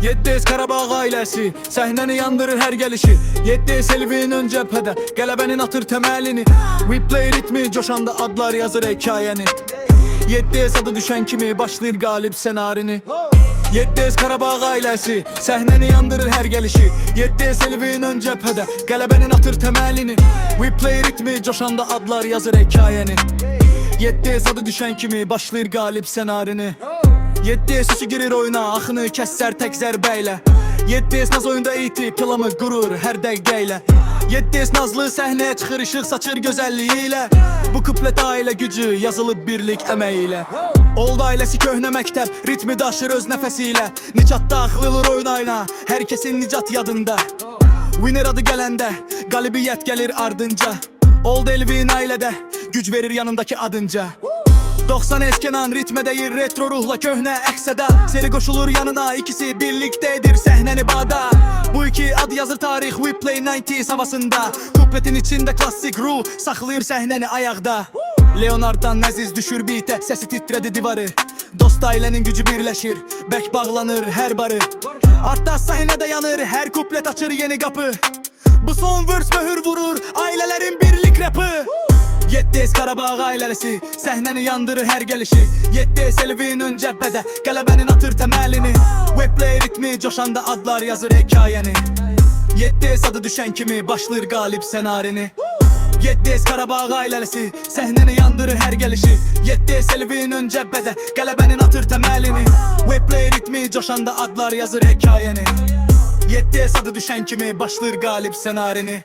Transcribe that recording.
7S Qarabağ ailəsi səhnəni yandırır hər gəlişi. 7S Elvin ön cəbhədə qələbənin atır təməlini. We play ritmi coşanda adlar yazır hekayəni. 7S adı düşən kimi başlayır qalib ssenarini. 7S Qarabağ ailəsi səhnəni yandırır hər gəlişi. 7S Elvin ön cəbhədə qələbənin atır təməlini. We play ritmi coşanda adlar yazır hekayəni. 7S adı düşən kimi başlayır qalib ssenarini. 7S üstü girir oyuna, axını kəssər tək zərbə ilə. 7S naz oyunda iti, planı qurur hər dəqiqə ilə. 7S nazlı səhnəyə çıxır, işıq saçır gözəlliyi ilə. Bu kuplet ailə gücü yazılıb birlik əməyi ilə. Oldu ailəsi köhnə məktəb, ritmi daşır öz nəfəsi ilə. Nicat daxılır oyunayına, hər kəsin nicat yadında. Winner adı gələndə, qalibiyyət gəlir ardınca. Oldu Elvin ailədə, güc verir yanındakı adınca. 90 Kenan ritmə deyir, retro ruhla köhnə əksədə. Seri qoşulur yanına, ikisi birlikdə edir səhnəni bada. Bu iki ad yazır tarix, we play 90s havasında. Kupletin içində klassik ruh, saxlayır səhnəni ayaqda. Leonarddan nəziz düşür bitə, səsi titrədi divarı. Dost ailənin gücü birləşir, bək bağlanır hər barı. Artda səhnədə yanır, hər kuplet açır yeni qapı. Bu son vers möhür vurur, ailələrin birlik rapı. 7S Qarabağ ailəsi səhnəni yandırır hər gəlişi. 7S Elvin ön cəbhədə qələbənin atır təməlini. We play ritmi coşanda adlar yazır hekayəni. 7S adı düşən kimi başlayır qalib ssenarini. 7S Qarabağ ailəsi səhnəni yandırır hər gəlişi. 7S Elvin ön cəbhədə qələbənin atır təməlini. We play ritmi coşanda adlar yazır hekayəni. 7S adı düşən kimi başlayır qalib ssenarini.